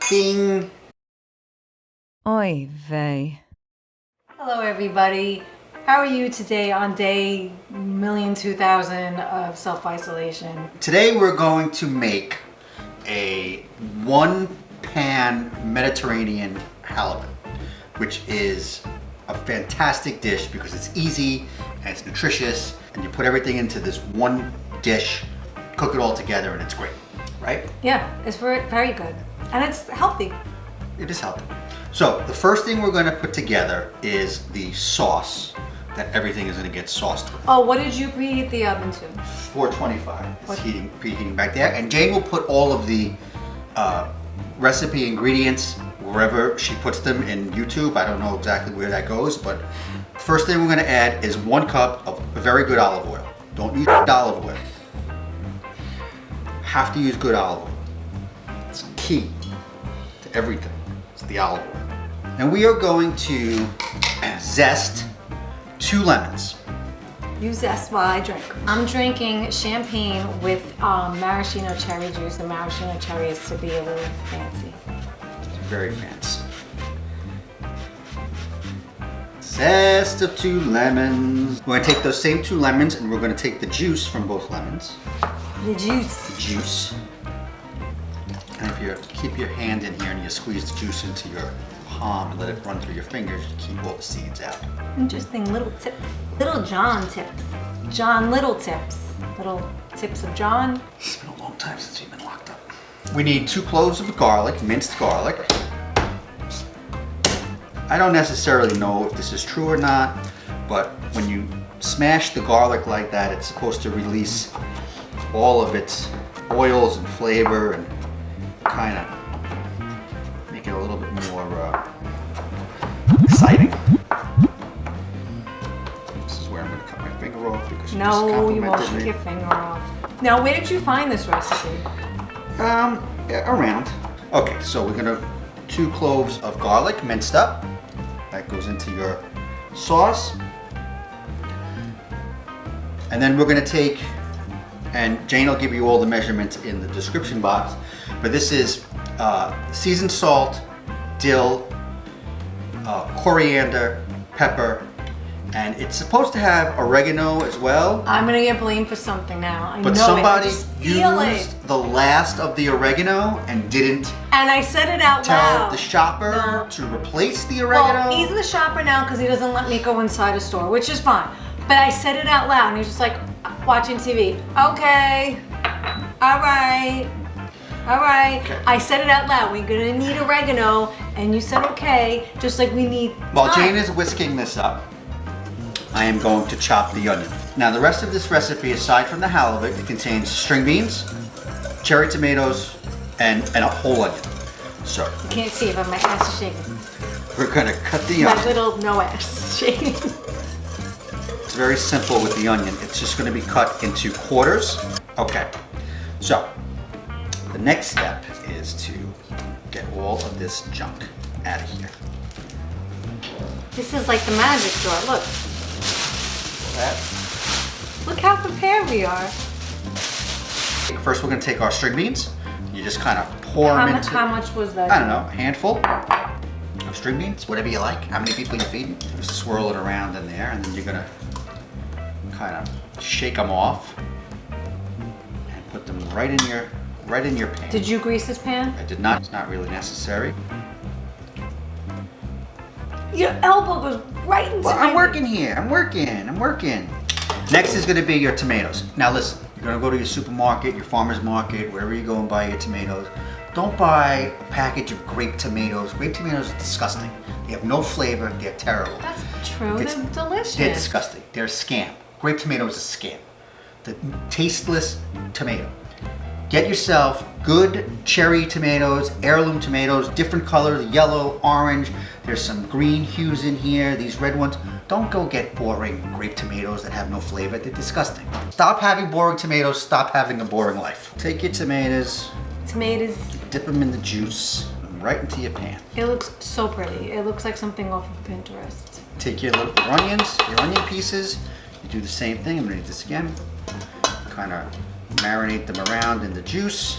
Ding. Oy vey. Hello everybody. How are you today on day 1,002,000 of self-isolation? Today we're going to make a one-pan Mediterranean halibut, which is a fantastic dish because it's easy and it's nutritious, and you put everything into this one dish, cook it all together, and it's great, right? Yeah, it's very good. And it's healthy. It is healthy. So the first thing we're going to put together is the sauce that everything is going to get sauced with. Oh, what did you preheat the oven to? 425. It's preheating back there. And Jayne will put all of the recipe ingredients wherever she puts them in YouTube. I don't know exactly where that goes, but first thing we're going to add is 1 cup of very good olive oil. Don't use olive oil. Have to use good olive oil. It's key to everything. It's the olive oil. And we are going to zest 2 lemons. You zest while I drink. I'm drinking champagne with maraschino cherry juice. The maraschino cherry is to be a little fancy. It's very fancy. Zest of 2 lemons. We're gonna take those same 2 lemons and we're gonna take the juice from both lemons. The juice. The juice. And if you keep your hand in here and you squeeze the juice into your palm and let it run through your fingers, you keep all the seeds out. Interesting little tip. Little John tips. John Little tips. Little tips of John. It's been a long time since we've been locked up. We need 2 cloves of garlic, minced garlic. I don't necessarily know if this is true or not, but when you smash the garlic like that, it's supposed to release all of its oils and flavor and kind of make it a little bit more exciting. This is where I'm going to cut my finger off because you just No, you won't complimented cut me. your finger off. Now, where did you find this recipe? Around. Okay, so we're going to 2 cloves of garlic minced up. That goes into your sauce. And then we're going to take, and Jayne will give you all the measurements in the description box, but this is seasoned salt, dill, coriander, pepper, and it's supposed to have oregano as well. I'm gonna get blamed for something now. I But know somebody it. I just feel used it. the last of the oregano and didn't And I said it out tell loud. the shopper No. to replace the oregano. Well, he's the shopper now because he doesn't let me go inside a store, which is fine. But I said it out loud and he was just like watching TV. Okay, all right. All right. Okay. I said it out loud. We're gonna need oregano, and you said okay, just like we need. While thyme. Jayne is whisking this up, I am going to chop the onion. Now the rest of this recipe, aside from the halibut, it contains string beans, cherry tomatoes, and a whole onion. So You can't see it, but my ass is shaking. we're gonna cut the My onion. little no ass shaking. It's very simple with the onion. It's just gonna be cut into quarters. Okay, so the next step is to get all of this junk out of here. This is like the magic door. Look. That. Look how prepared we are. First we're gonna take our string beans. You just kind of pour them into, How much was that? I don't know, a handful of string beans, whatever you like. How many people you feeding? Just swirl it around in there, and then you're gonna kind of shake them off and put them right in your pan. Did you grease this pan? I did not. It's not really necessary. Your elbow goes right into Well, my... I'm working here. I'm working. Next is gonna be your tomatoes. Now listen, you're gonna go to your supermarket, your farmer's market, wherever you go and buy your tomatoes. Don't buy a package of grape tomatoes. Grape tomatoes are disgusting. They have no flavor. They're terrible. That's true. It's- They're delicious. They're disgusting. They're a scam. Grape tomato is a scam. The tasteless tomato. Get yourself good cherry tomatoes, heirloom tomatoes, different colors, yellow, orange. There's some green hues in here, these red ones. Don't go get boring grape tomatoes that have no flavor. They're disgusting. Stop having boring tomatoes. Stop having a boring life. Take your tomatoes, Tomatoes. dip them in the juice, and right into your pan. It looks so pretty. It looks like something off of Pinterest. Take your onions, your onion pieces. You do the same thing. I'm gonna do this again. Kind of marinate them around in the juice.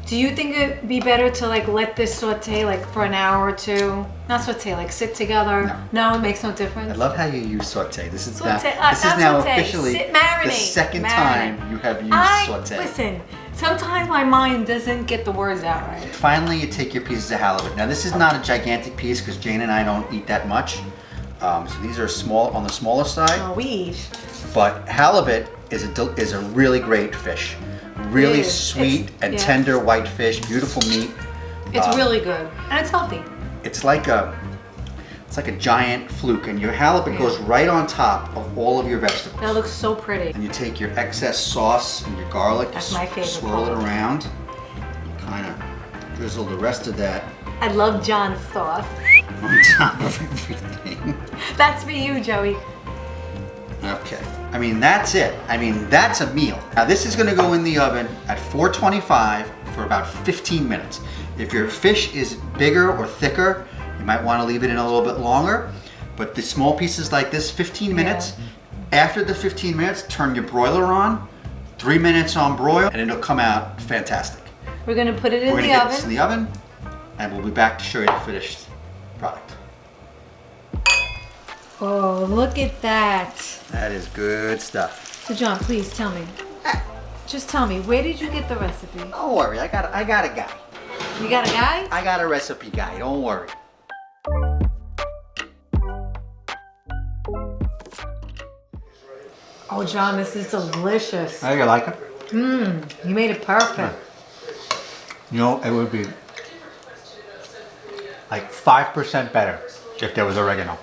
Do you think it'd be better to like let this saute like for an hour or two? Not saute, like sit together. No, it makes no difference. I love how you use saute. This is Saute, now saute. officially Marinate. the second Marinate. time you have used saute. Listen, sometimes my mind doesn't get the words out right. Finally, you take your pieces of halibut. Now, this is not a gigantic piece because Jayne and I don't eat that much. So these are small on the smaller side. Oh, we eat. But halibut is a really great fish. Really sweet and tender white fish, beautiful meat. It's really good and it's healthy. It's like a giant fluke, and your halibut goes right on top of all of your vegetables. That looks so pretty. And you take your excess sauce and your garlic, That's my favorite swirl part. it around. You kind of drizzle the rest of that I love John's sauce. on top of everything. That's for you, Joey. Okay. I mean, that's it. I mean, that's a meal. Now, this is going to go in the oven at 425 for about 15 minutes. If your fish is bigger or thicker, you might want to leave it in a little bit longer. But the small pieces like this, 15 minutes. After the 15 minutes, turn your broiler on. 3 minutes on broil, and it'll come out fantastic. We're gonna put it in We're the going to get oven. this in the oven, and we'll be back to show you the finished product. Oh, look at that. That is good stuff. So John, please tell me. Just tell me, where did you get the recipe? Don't worry, I got a guy. You got a guy? I got a recipe guy, don't worry. Oh, John, this is delicious. How you like it? You made it perfect. You know, it would be like 5% better if there was oregano.